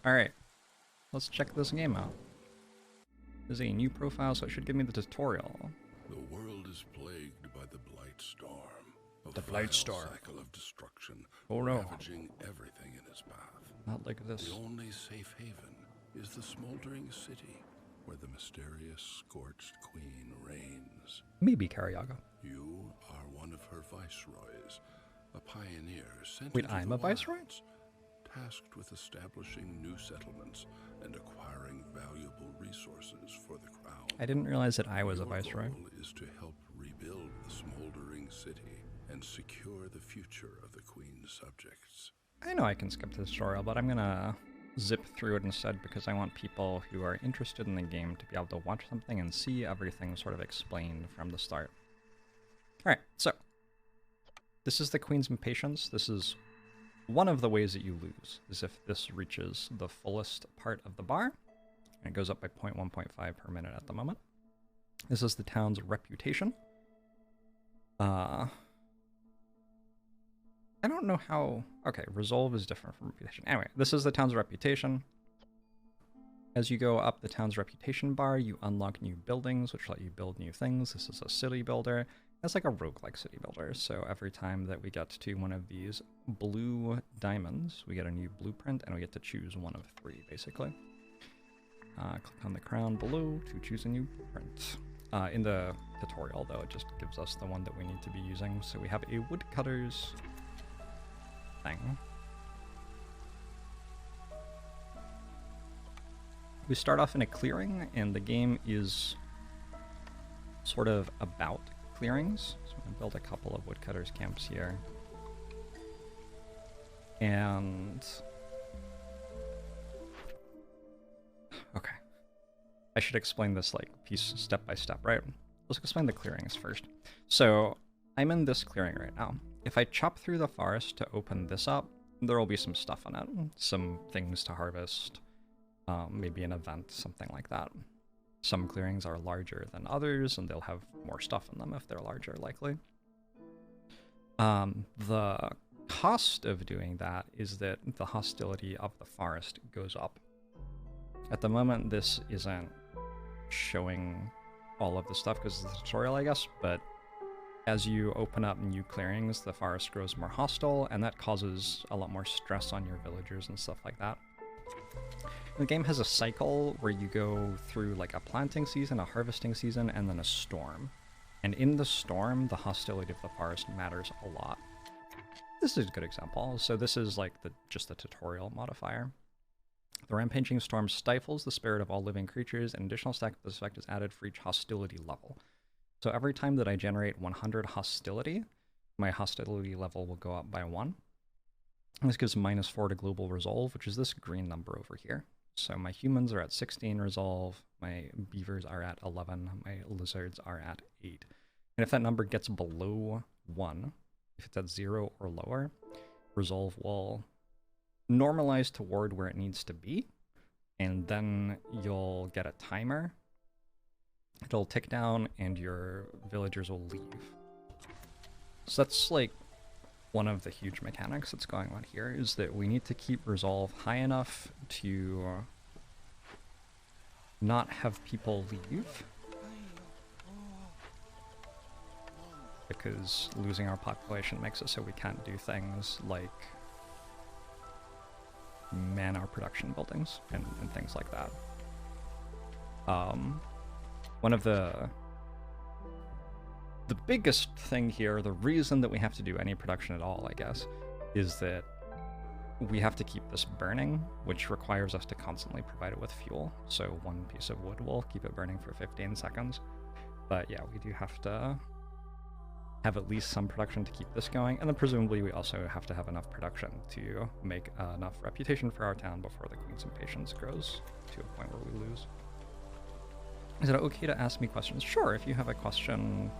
Alright, let's check this game out. There's a new profile, so it should give me the tutorial. The world is plagued by the Blight Storm. The Blight Storm. Cycle of destruction, Oh no. ravaging everything in its path. Not like this. The only safe haven is the smoldering city, where the mysterious scorched queen reigns. Maybe Karyaga. You are one of her viceroys, a pioneer sent Wait, into I'm the a viceroy? wilds, tasked with establishing new settlements and acquiring valuable resources for the crown. I didn't realize that I was a Your viceroy. goal is to help rebuild the smoldering city and secure the future of the queen's subjects. I know I can skip the tutorial, but I'm gonna zip through it instead because I want people who are interested in the game to be able to watch something and see everything sort of explained from the start. Alright, so this is the Queen's Impatience. This is one of the ways that you lose, is if this reaches the fullest part of the bar. And it goes up by 0.1.5 per minute at the moment. This is the town's reputation. I don't know how... Okay, resolve is different from reputation. Anyway, this is the town's reputation. As you go up the town's reputation bar, you unlock new buildings, which let you build new things. This is a city builder. It's like a roguelike city builder, so every time that we get to one of these blue diamonds, we get a new blueprint, and we get to choose one of three, basically. Click on the crown below to choose a new blueprint. In the tutorial, though, it just gives us the one that we need to be using. So we have a woodcutter's thing. We start off in a clearing, and the game is sort of about clearings. So I'm going to build a couple of woodcutters camps here. And... okay. I should explain this like piece step by step, right? Let's explain the clearings first. So I'm in this clearing right now. If I chop through the forest to open this up, there will be some stuff on it. Some things to harvest, maybe an event, something like that. Some clearings are larger than others, and they'll have more stuff in them if they're larger, likely. The cost of doing that is that the hostility of the forest goes up. At the moment, this isn't showing all of the stuff because it's a tutorial, I guess, but as you open up new clearings, the forest grows more hostile, and that causes a lot more stress on your villagers and stuff like that. The game has a cycle where you go through like a planting season, a harvesting season, and then a storm. And in the storm, the hostility of the forest matters a lot. This is a good example. So this is like just the tutorial modifier. The rampaging storm stifles the spirit of all living creatures. An additional stack of this effect is added for each hostility level. So every time that I generate 100 hostility, my hostility level will go up by 1. And this gives -4 to global resolve, which is this green number over here. So my humans are at 16 resolve, my beavers are at 11, my lizards are at 8. And if that number gets below 1, if it's at 0 or lower, resolve will normalize toward where it needs to be, and then you'll get a timer. It'll tick down and your villagers will leave. So that's like one of the huge mechanics that's going on here, is that we need to keep resolve high enough to not have people leave, because losing our population makes it so we can't do things like man our production buildings and things like that. One of the biggest thing here, the reason that we have to do any production at all, I guess, is that we have to keep this burning, which requires us to constantly provide it with fuel. So one piece of wood will keep it burning for 15 seconds. But yeah, we do have to have at least some production to keep this going, and then presumably we also have to have enough production to make enough reputation for our town before the Queen's Impatience grows to a point where we lose. Is it okay to ask me questions? Sure, if you have a question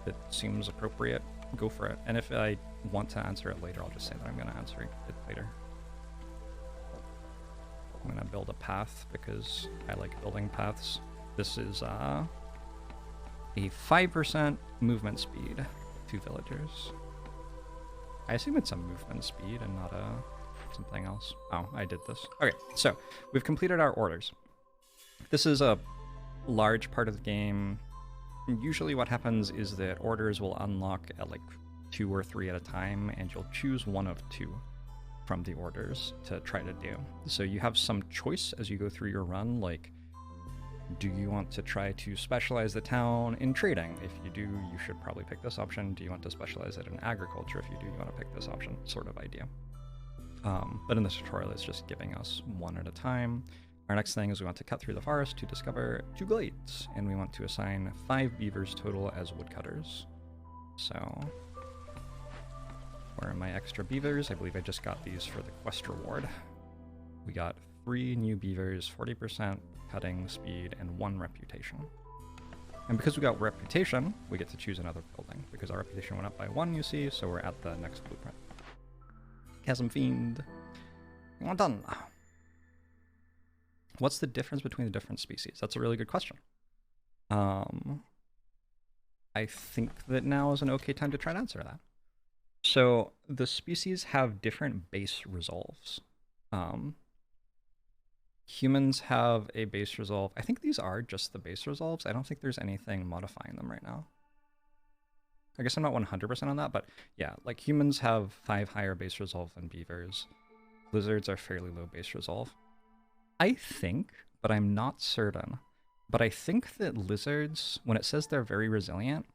that seems appropriate, go for it. And if I want to answer it later, I'll just say that I'm going to answer it later. I'm going to build a path because I like building paths. This is a 5% movement speed to villagers. I assume it's a movement speed and not a something else. Oh, I did this. Okay, so we've completed our orders. This is a large part of the game. Usually what happens is that orders will unlock at like 2 or 3 at a time, and you'll choose one of 2 from the orders to try to do. So you have some choice as you go through your run, like, do you want to try to specialize the town in trading? If you do, you should probably pick this option. Do you want to specialize it in agriculture? If you do, you want to pick this option, sort of idea. But in this tutorial, it's just giving us one at a time. Our next thing is we want to cut through the forest to discover 2 glades, and we want to assign 5 beavers total as woodcutters. So, where are my extra beavers? I believe I just got these for the quest reward. We got 3 new beavers, 40% cutting speed, and 1 reputation. And because we got reputation, we get to choose another building, because our reputation went up by 1, you see, so we're at the next blueprint. Chasm Fiend. Well done. What's the difference between the different species? That's a really good question. I think that now is an okay time to try to answer that. So the species have different base resolves. Humans have a base resolve. I think these are just the base resolves. I don't think there's anything modifying them right now. I guess I'm not 100% on that, but yeah, like humans have 5 higher base resolve than beavers. Lizards are fairly low base resolve. I think, but I'm not certain, but I think that lizards, when it says they're very resilient,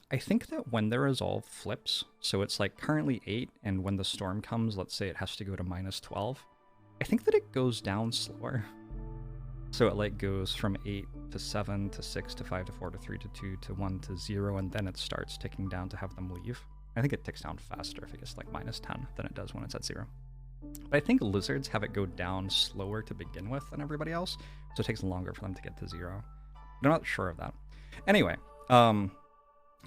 I think that when their resolve flips, so it's like currently 8, and when the storm comes, let's say it has to go to -12, I think that it goes down slower. So it like goes from 8 to 7 to 6 to 5 to 4 to 3 to 2 to 1 to 0, and then it starts ticking down to have them leave. I think it ticks down faster if it gets like -10 than it does when it's at 0. But I think lizards have it go down slower to begin with than everybody else, so it takes longer for them to get to 0. I'm not sure of that. Anyway,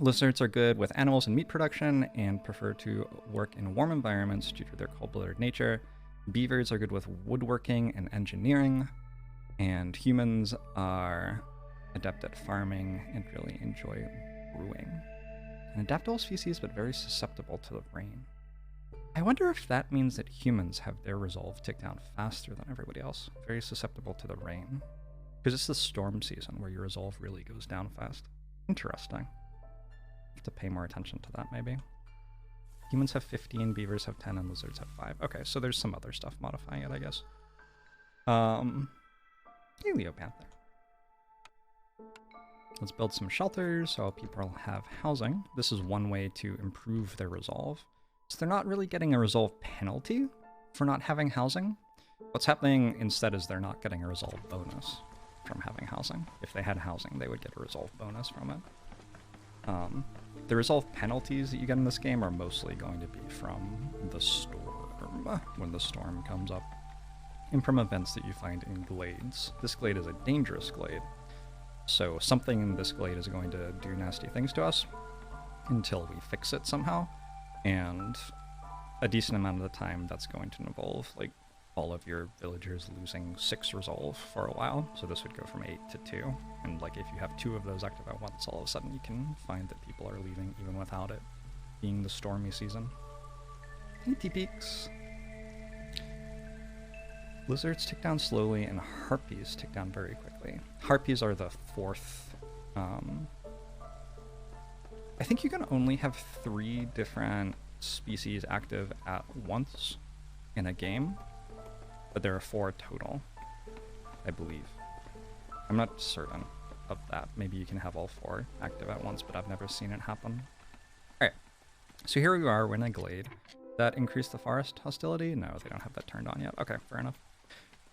lizards are good with animals and meat production and prefer to work in warm environments due to their cold-blooded nature. Beavers are good with woodworking and engineering, and humans are adept at farming and really enjoy brewing. An adaptable species, but very susceptible to the rain. I wonder if that means that humans have their resolve tick down faster than everybody else. Very susceptible to the rain. Because it's the storm season where your resolve really goes down fast. Interesting. Have to pay more attention to that, maybe. Humans have 15, beavers have 10, and lizards have 5. Okay, so there's some other stuff modifying it, I guess. Heliopanther. Let's build some shelters so people have housing. This is one way to improve their resolve. So they're not really getting a resolve penalty for not having housing. What's happening instead is they're not getting a resolve bonus from having housing. If they had housing, they would get a resolve bonus from it. The resolve penalties that you get in this game are mostly going to be from the storm, when the storm comes up, and from events that you find in glades. This glade is a dangerous glade, so something in this glade is going to do nasty things to us until we fix it somehow, and a decent amount of the time that's going to involve like all of your villagers losing 6 resolve for a while. So this would go from 8 to 2, and like if you have 2 of those active at once, all of a sudden you can find that people are leaving even without it being the stormy season. Hey, peaks. Lizards tick down slowly, and harpies tick down very quickly. Harpies are the 4th. I think you can only have 3 different species active at once in a game, but there are 4 total, I believe. I'm not certain of that. Maybe you can have all 4 active at once, but I've never seen it happen. Alright, so here we are, we're in a glade. That increased the forest hostility? No, they don't have that turned on yet. Okay, fair enough.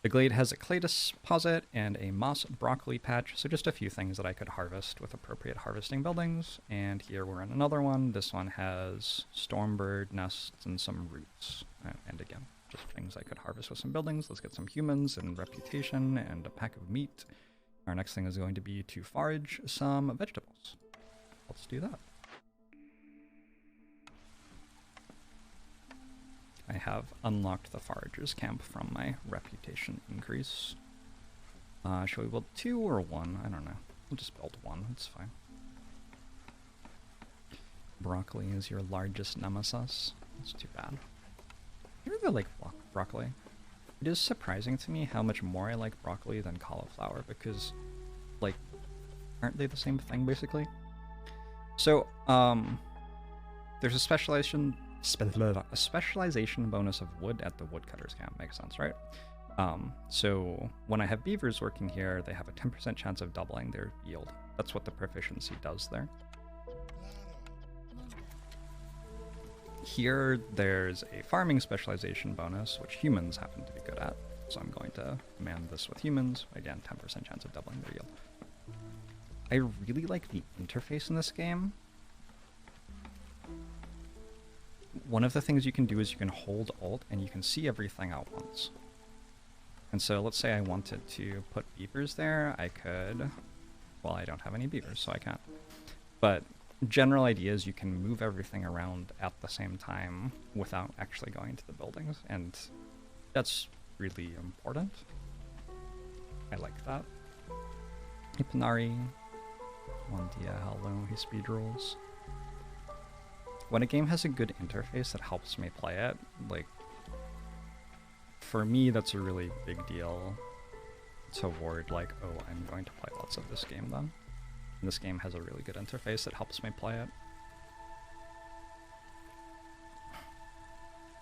The glade has a clay deposit and a moss broccoli patch, so just a few things that I could harvest with appropriate harvesting buildings. And here we're in another one. This one has stormbird nests and some roots. And again, just things I could harvest with some buildings. Let's get some humans and reputation and a pack of meat. Our next thing is going to be to forage some vegetables. Let's do that. I have unlocked the foragers camp from my reputation increase. Shall we build 2 or 1? I don't know. We'll just build 1. It's fine. Broccoli is your largest nemesis. That's too bad. I really like broccoli. It is surprising to me how much more I like broccoli than cauliflower because, like, aren't they the same thing basically? So, there's a specialization bonus of wood at the woodcutters camp. Makes sense, right? So when I have beavers working here, they have a 10% chance of doubling their yield. That's what the proficiency does there. Here, there's a farming specialization bonus, which humans happen to be good at. So I'm going to command this with humans. Again, 10% chance of doubling their yield. I really like the interface in this game. One of the things you can do is you can hold Alt and you can see everything at once. And so let's say I wanted to put beavers there, I could... Well, I don't have any beavers, so I can't. But general idea is you can move everything around at the same time without actually going to the buildings, and that's really important. I like that. Ipanari. One dia, hello, he speed rolls. When a game has a good interface that helps me play it, like, for me, that's a really big deal toward, like, oh, I'm going to play lots of this game then. And this game has a really good interface that helps me play it.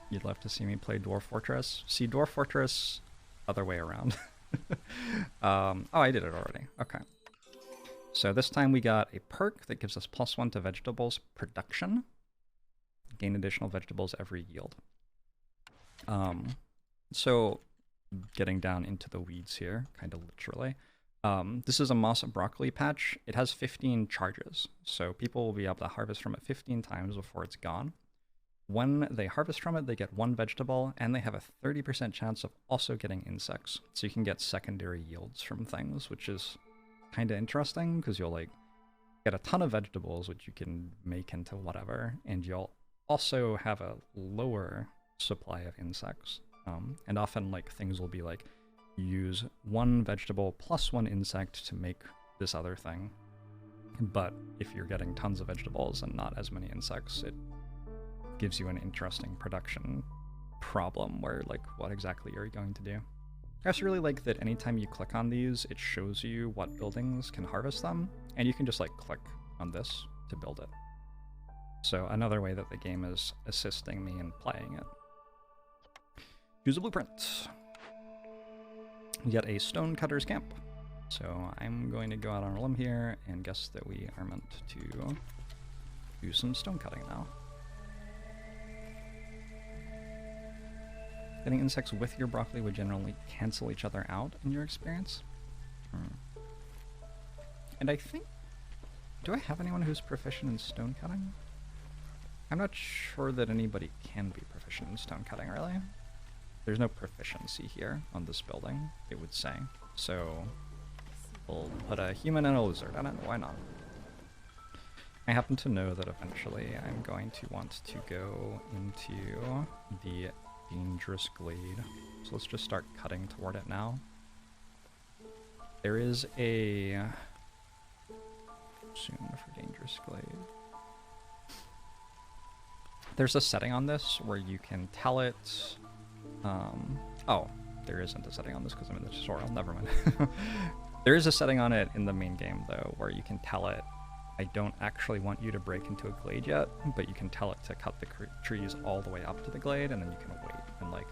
You'd love to see me play Dwarf Fortress? See, Dwarf Fortress, other way around. Oh, I did it already. Okay. So this time we got a perk that gives us +1 to vegetables production. Gain additional vegetables every yield. So getting down into the weeds here, kind of literally. This is a moss broccoli patch. It has 15 charges, so people will be able to harvest from it 15 times before it's gone. When they harvest from it, they get 1 vegetable, and they have a 30% chance of also getting insects. So you can get secondary yields from things, which is kind of interesting, because you'll like get a ton of vegetables, which you can make into whatever, and you'll also have a lower supply of insects. And often like things will be like, use 1 vegetable plus 1 insect to make this other thing. But if you're getting tons of vegetables and not as many insects, it gives you an interesting production problem where like, what exactly are you going to do? I also really like that anytime you click on these, it shows you what buildings can harvest them, and you can just like click on this to build it. So another way that the game is assisting me in playing it. Use a blueprint. Yet a stone-cutter's camp. So I'm going to go out on a limb here and guess that we are meant to do some stone cutting now. Getting insects with your broccoli would generally cancel each other out in your experience. And I think... Do I have anyone who's proficient in stone cutting? I'm not sure that anybody can be proficient in stone cutting, really. There's no proficiency here on this building, it would say. So we'll put a human and a lizard on it. Why not? I happen to know that eventually I'm going to want to go into the dangerous glade. So let's just start cutting toward it now. There is a... Soon for dangerous glade. There's a setting on this where you can tell it... oh, there isn't a setting on this because I'm in the tutorial, never mind. There is a setting on it in the main game, though, where you can tell it, I don't actually want you to break into a glade yet, but you can tell it to cut the trees all the way up to the glade, and then you can wait. And, like,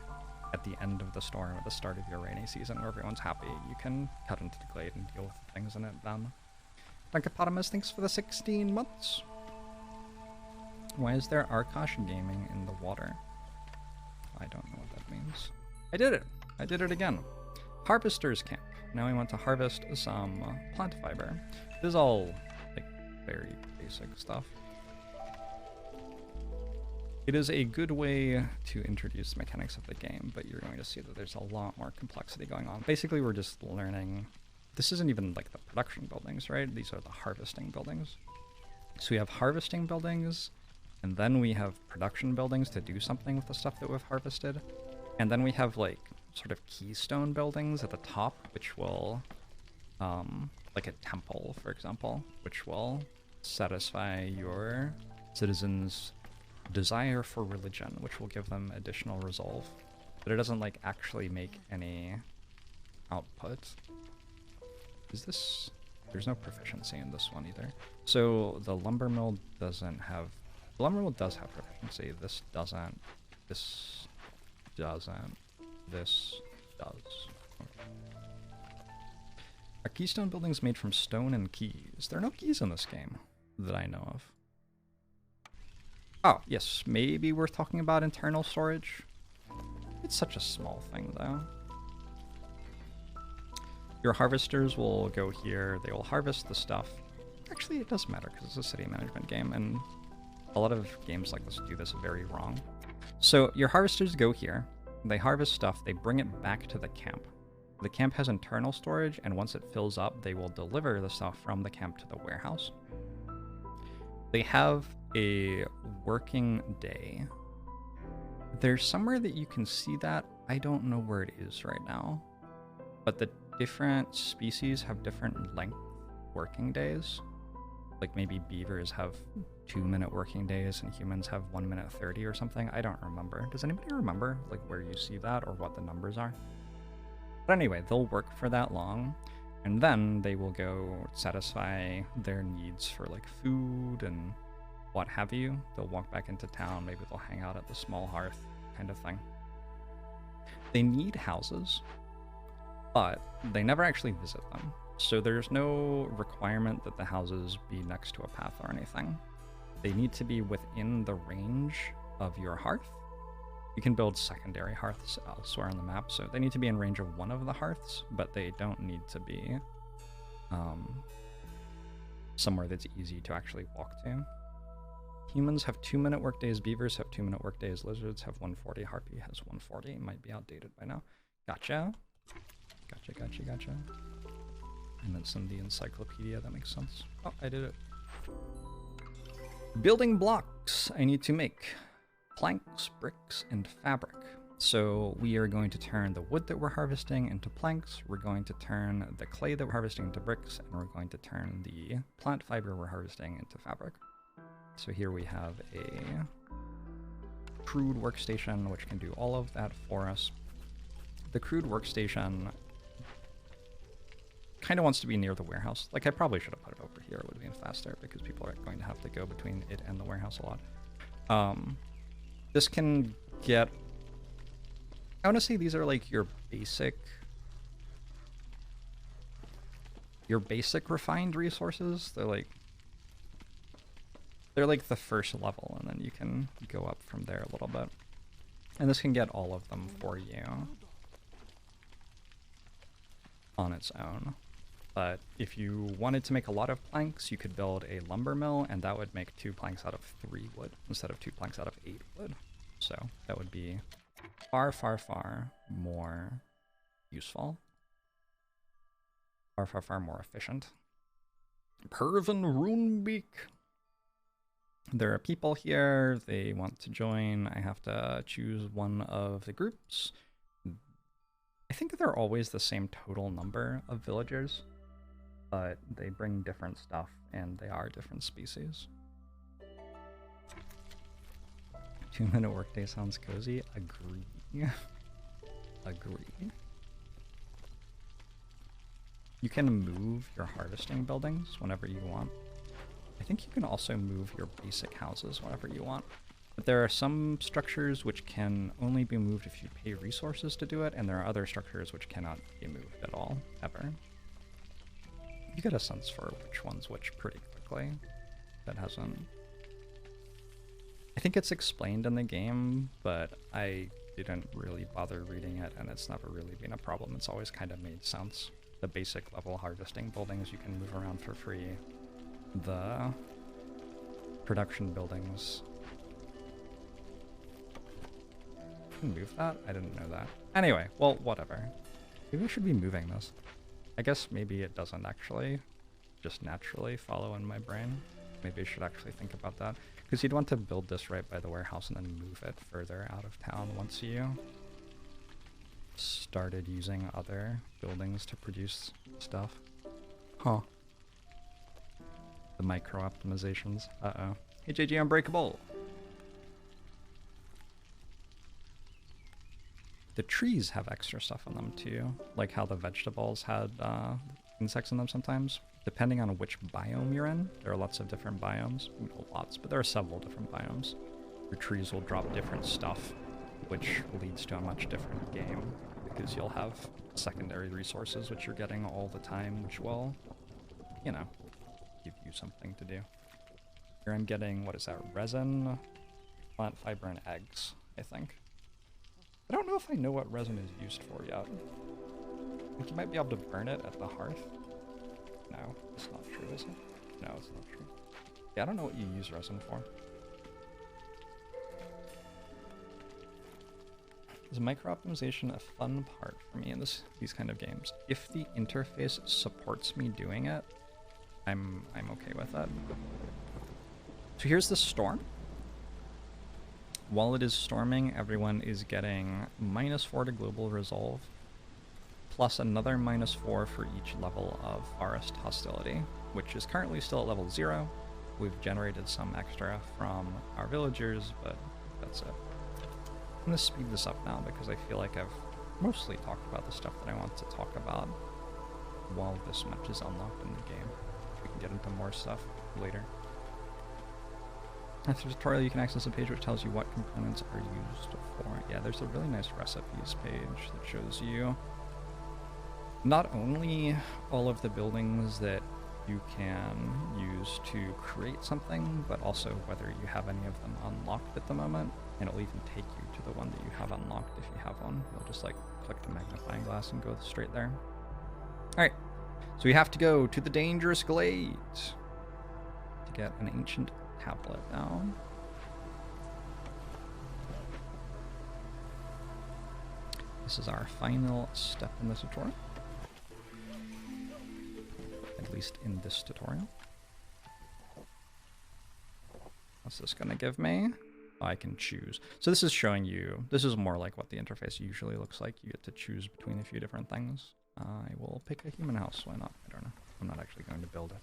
at the end of the storm, at the start of your rainy season, where everyone's happy, you can cut into the glade and deal with the things in it then. Dunkopotamus, thanks for the 16 months. Why is there Arkosh Gaming in the water? I don't know what that means. I did it! I did it again. Harvester's Camp. Now we want to harvest some plant fiber. This is all, like, very basic stuff. It is a good way to introduce the mechanics of the game, but you're going to see that there's a lot more complexity going on. Basically, we're just learning... This isn't even, like, the production buildings, right? These are the harvesting buildings. So we have harvesting buildings, and then we have production buildings to do something with the stuff that we've harvested. And then we have, like, sort of keystone buildings at the top, which will, like a temple, for example, which will satisfy your citizens' desire for religion, which will give them additional resolve. But it doesn't like actually make any output. Is this... There's no proficiency in this one either. So the lumber mill doesn't have... The lumber mill does have proficiency. This doesn't. This doesn't. This does. Okay. Are keystone buildings made from stone and keys? There are no keys in this game that I know of. Oh, yes, maybe we're talking about internal storage. It's such a small thing, though. Your harvesters will go here. They will harvest the stuff. Actually, it does matter because it's a city management game, and a lot of games like this do this very wrong. So your harvesters go here. They harvest stuff. They bring it back to the camp. The camp has internal storage, and once it fills up, they will deliver the stuff from the camp to the warehouse. They have a working day. There's somewhere that you can see that. I don't know where it is right now. But the different species have different length working days. Like maybe beavers have 2-minute working days and humans have 1 minute 30 or something. I don't remember. Does anybody remember like where you see that or what the numbers are? But anyway, they'll work for that long, and then they will go satisfy their needs for like food and what have you. They'll walk back into town, maybe they'll hang out at the small hearth kind of thing. They need houses, but they never actually visit them. So there's no requirement that the houses be next to a path or anything. They need to be within the range of your hearth. You can build secondary hearths elsewhere on the map, so they need to be in range of one of the hearths, but they don't need to be somewhere that's easy to actually walk to. Humans have 2-minute workdays, beavers have 2-minute workdays, lizards have 140, harpy has 140. It might be outdated by now. Gotcha. Gotcha. And it's in the encyclopedia, that makes sense. Oh, I did it. Building blocks I need to make. Planks, bricks, and fabric. So we are going to turn the wood that we're harvesting into planks, we're going to turn the clay that we're harvesting into bricks, and we're going to turn the plant fiber we're harvesting into fabric. So here we have a crude workstation which can do all of that for us. The crude workstation kind of wants to be near the warehouse. Like, I probably should have put it over here. It would have been faster because people are going to have to go between it and the warehouse a lot. This can get... I want to say these are like your basic refined resources. They're like the first level, and then you can go up from there a little bit. And this can get all of them for you on its own. But if you wanted to make a lot of planks, you could build a lumber mill, and that would make 2 planks out of 3 wood instead of 2 planks out of 8 wood. So that would be far, far, far more useful. Far, far, far more efficient. Pervin Runebeak. There are people here. They want to join. I have to choose one of the groups. I think they're always the same total number of villagers, but they bring different stuff and they are different species. 2-minute workday sounds cozy. Agree. Agree. You can move your harvesting buildings whenever you want. I think you can also move your basic houses whenever you want. But there are some structures which can only be moved if you pay resources to do it, and there are other structures which cannot be moved at all, ever. You get a sense for which one's which pretty quickly. That hasn't... I think it's explained in the game, but I didn't really bother reading it, and it's never really been a problem. It's always kind of made sense. The basic level harvesting buildings you can move around for free. The production buildings... Can move that? I didn't know that. Anyway, well, whatever. Maybe I should be moving this. I guess maybe it doesn't actually just naturally follow in my brain. Maybe I should actually think about that. Because you'd want to build this right by the warehouse and then move it further out of town once you started using other buildings to produce stuff. Huh. The micro optimizations. Uh-oh. Hey, JG Unbreakable! The trees have extra stuff on them too, like how the vegetables had insects in them sometimes. Depending on which biome you're in, there are lots of different biomes. Well, lots, but there are several different biomes. Your trees will drop different stuff, which leads to a much different game, because you'll have secondary resources which you're getting all the time, which will, you know, give you something to do. Here I'm getting, what is that, resin, plant fiber, and eggs, I think. I don't know if I know what resin is used for yet. I think you might be able to burn it at the hearth. No, it's not true, is it? No, it's not true. Yeah, I don't know what you use resin for. Is micro-optimization a fun part for me in these kind of games? If the interface supports me doing it, I'm okay with it. So here's the storm. While it is storming, everyone is getting -4 to global resolve, plus another -4 for each level of forest hostility, which is currently still at level 0. We've generated some extra from our villagers, but that's it. I'm going to speed this up now because I feel like I've mostly talked about the stuff that I want to talk about while this much is unlocked in the game. We can get into more stuff later. After the tutorial, you can access a page which tells you what components are used for. Yeah, there's a really nice recipes page that shows you not only all of the buildings that you can use to create something, but also whether you have any of them unlocked at the moment, and it'll even take you to the one that you have unlocked if you have one. You'll just like click the magnifying glass and go straight there. Alright, so we have to go to the Dangerous Glade to get an ancient tablet down. This is our final step in the tutorial. At least in this tutorial. What's this gonna give me? I can choose. So this is showing you, this is more like what the interface usually looks like. You get to choose between a few different things. I will pick a human house, why not? I don't know. I'm not actually going to build it.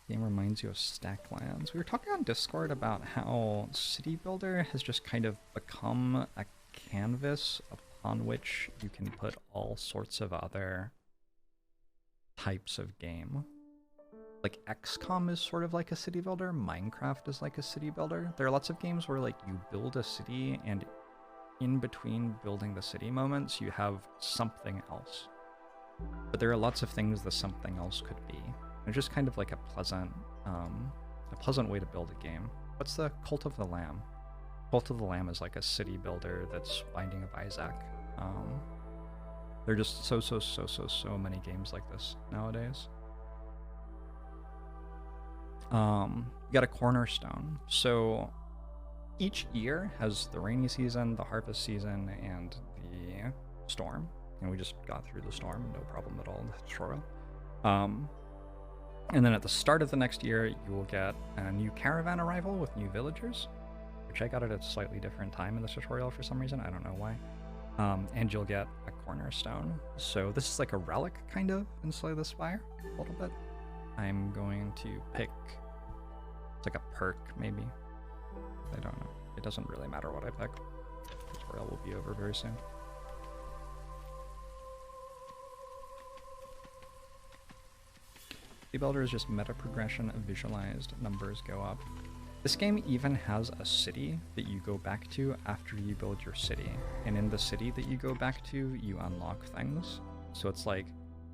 Game reminds you of Stacklands. We were talking on Discord about how City Builder has just kind of become a canvas upon which you can put all sorts of other types of game. Like XCOM is sort of like a city builder, Minecraft is like a city builder. There are lots of games where like you build a city and in between building the city moments you have something else. But there are lots of things the something else could be. It's just kind of like a pleasant way to build a game. What's the Cult of the Lamb? Cult of the Lamb is like a city builder that's Binding of Isaac. There are just so many games like this nowadays. You got a Cornerstone. So each year has the rainy season, the harvest season, and the storm. And we just got through the storm, no problem at all in the tutorial. And then at the start of the next year, you will get a new caravan arrival with new villagers, which I got at a slightly different time in this tutorial for some reason. I don't know why. And you'll get a Cornerstone. So this is like a relic, kind of, in Slay the Spire, a little bit. I'm going to pick, it's like a perk, maybe. I don't know. It doesn't really matter what I pick. The tutorial will be over very soon. City Builder is just meta progression, visualized, numbers go up. This game even has a city that you go back to after you build your city. And in the city that you go back to, you unlock things. So it's like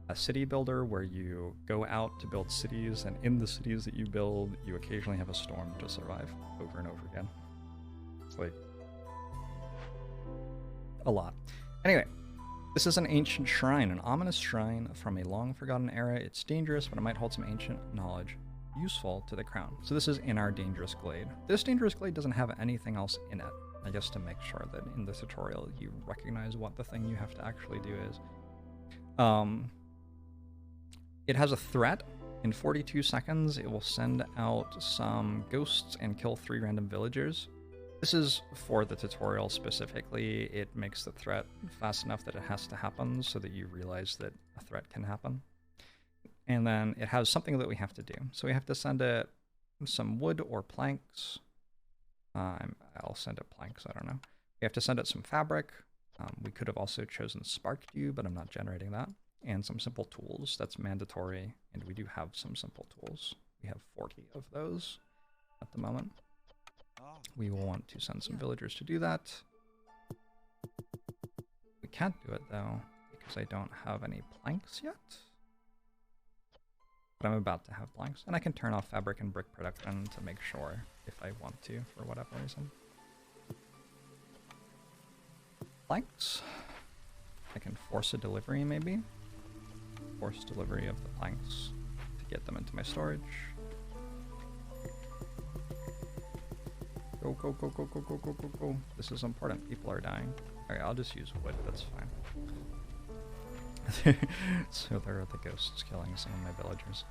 a city builder where you go out to build cities, and in the cities that you build, you occasionally have a storm to survive over and over again. It's like a lot. Anyway. This is an ancient shrine, an ominous shrine from a long-forgotten era. It's dangerous, but it might hold some ancient knowledge useful to the crown. So this is in our Dangerous Glade. This Dangerous Glade doesn't have anything else in it, I guess, to make sure that in the tutorial you recognize what the thing you have to actually do is. It has a threat. In 42 seconds, it will send out some ghosts and kill 3 random villagers. This is for the tutorial specifically. It makes the threat fast enough that it has to happen so that you realize that a threat can happen. And then it has something that we have to do. So we have to send it some wood or planks. I'll send it planks, I don't know. We have to send it some fabric. We could have also chosen spark dew, but I'm not generating that. And some simple tools, that's mandatory, and we do have some simple tools. We have 40 of those at the moment. We will want to send some villagers to do that. We can't do it though, because I don't have any planks yet. But I'm about to have planks, and I can turn off fabric and brick production to make sure if I want to, for whatever reason. Planks. I can force a delivery maybe. Force delivery of the planks to get them into my storage. Go, go, go, go, go, go, go, go, go. This is important. People are dying. Alright, I'll just use wood. That's fine. So there are the ghosts killing some of my villagers.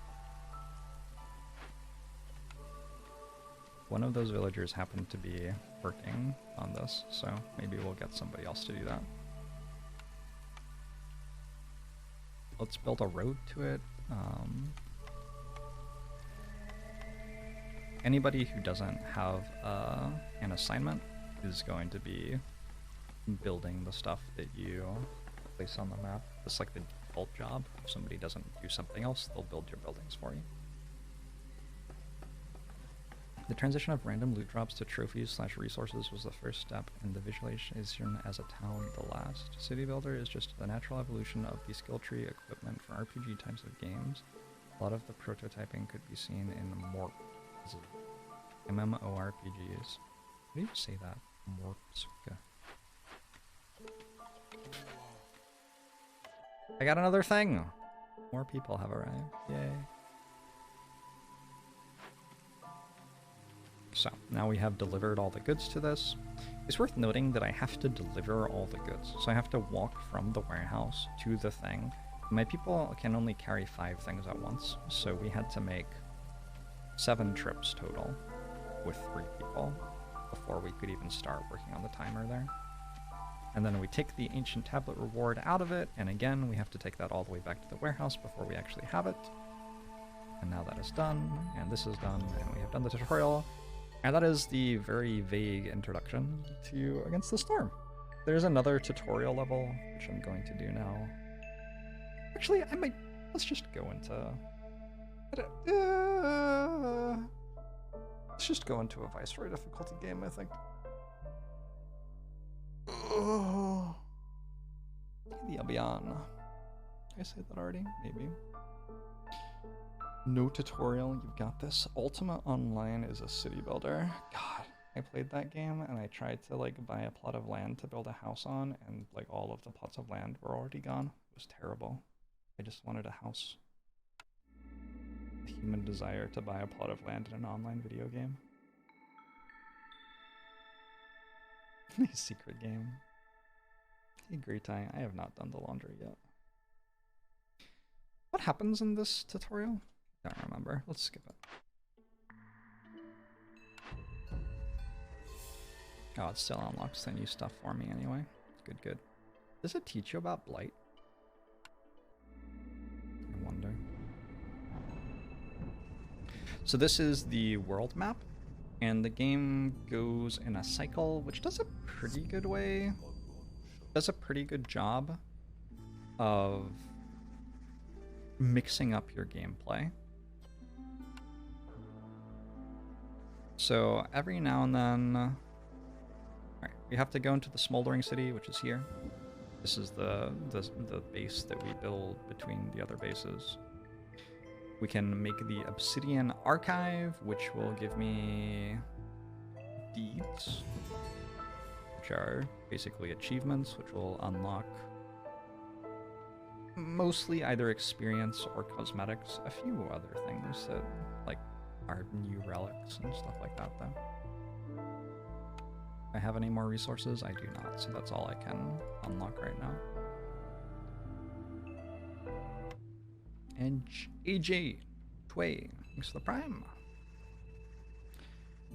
One of those villagers happened to be working on this, so maybe we'll get somebody else to do that. Let's build a road to it. Anybody who doesn't have an assignment is going to be building the stuff that you place on the map. It's like the default job. If somebody doesn't do something else, they'll build your buildings for you. The transition of random loot drops to trophies/resources was the first step, and the visualization as a town the last. City Builder is just the natural evolution of the skill tree equipment for RPG types of games. A lot of the prototyping could be seen in MMORPGs. How do you say that? Morps. I got another thing! More people have arrived. Yay. So, now we have delivered all the goods to this. It's worth noting that I have to deliver all the goods. So I have to walk from the warehouse to the thing. My people can only carry 5 things at once, so we had to make 7 trips total with 3 people before we could even start working on the timer there. And then we take the ancient tablet reward out of it, and again, we have to take that all the way back to the warehouse before we actually have it. And now that is done, and this is done, and we have done the tutorial. And that is the very vague introduction to Against the Storm. There's another tutorial level, which I'm going to do now. Actually, let's just go into... let's just go into a Viceroy difficulty game, I think. The Albion. Did I say that already? Maybe. No tutorial, you've got this. Ultima Online is a city builder. God, I played that game and I tried to like buy a plot of land to build a house on, and like all of the plots of land were already gone. It was terrible. I just wanted a house. The human desire to buy a plot of land in an online video game. A secret game. Hey, great time. I have not done the laundry yet. What happens in this tutorial? I don't remember. Let's skip it. Oh, it still unlocks the new stuff for me anyway. Good, good. Does it teach you about Blight? I wonder. So this is the world map, and the game goes in a cycle, which does a pretty good way. Does a pretty good job of mixing up your gameplay. So every now and then, alright, we have to go into the Smoldering City, which is here. This is the base that we build between the other bases. We can make the Obsidian Archive, which will give me deeds, which are basically achievements, which will unlock mostly either experience or cosmetics. A few other things that like are new relics and stuff like that though. I have any more resources? I do not, so that's all I can unlock right now. And AJ Tway, thanks for the Prime.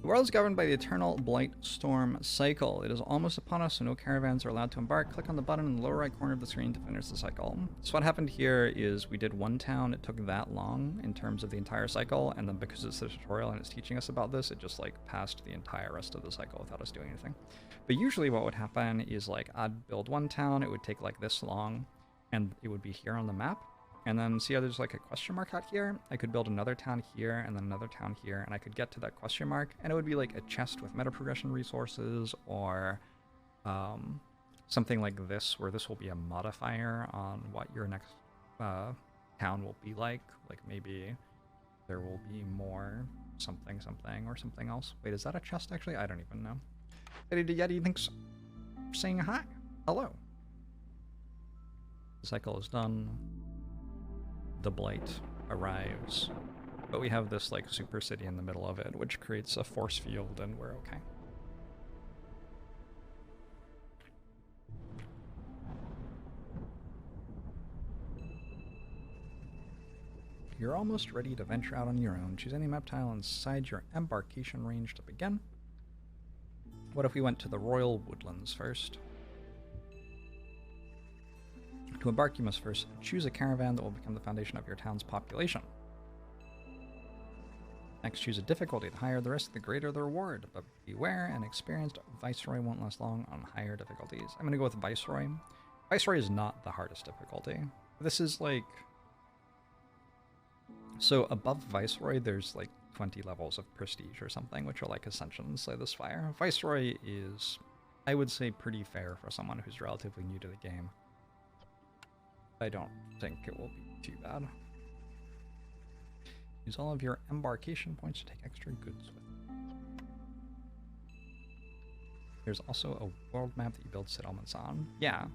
The world is governed by the eternal blight storm cycle. It is almost upon us, so no caravans are allowed to embark. Click on the button in the lower right corner of the screen to finish the cycle. So what happened here is we did one town. It took that long in terms of the entire cycle, and then because it's a tutorial and it's teaching us about this, it just like passed the entire rest of the cycle without us doing anything. But usually what would happen is like I'd build one town. It would take like this long, and it would be here on the map. And then see how there's like a question mark out here? I could build another town here and then another town here, and I could get to that question mark, and it would be like a chest with meta progression resources, or something like this, where this will be a modifier on what your next town will be like. Like maybe there will be more something something or something else. Wait, is that a chest actually? I don't even know. Eddie the Yeti, thanks for saying hi. Hello. The cycle is done. The blight arrives, but we have this like super city in the middle of it, which creates a force field, and we're okay. You're almost ready to venture out on your own. Choose any map tile inside your embarkation range to begin. What if we went to the Royal Woodlands first? To embark, you must first choose a caravan that will become the foundation of your town's population. Next, choose a difficulty. The higher the risk, the greater the reward. But beware, an experienced Viceroy won't last long on higher difficulties. I'm going to go with Viceroy. Viceroy is not the hardest difficulty. This is like... So above Viceroy, there's like 20 levels of Prestige or something, which are like Ascension, Slay the Spire. Viceroy is, I would say, pretty fair for someone who's relatively new to the game. I don't think it will be too bad. Use all of your embarkation points to take extra goods with you. There's also a world map that you build settlements on. Yeah,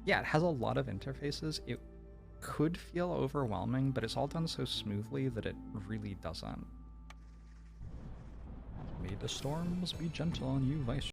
it has a lot of interfaces. It could feel overwhelming, but it's all done so smoothly that it really doesn't. May the storms be gentle on you, Vice.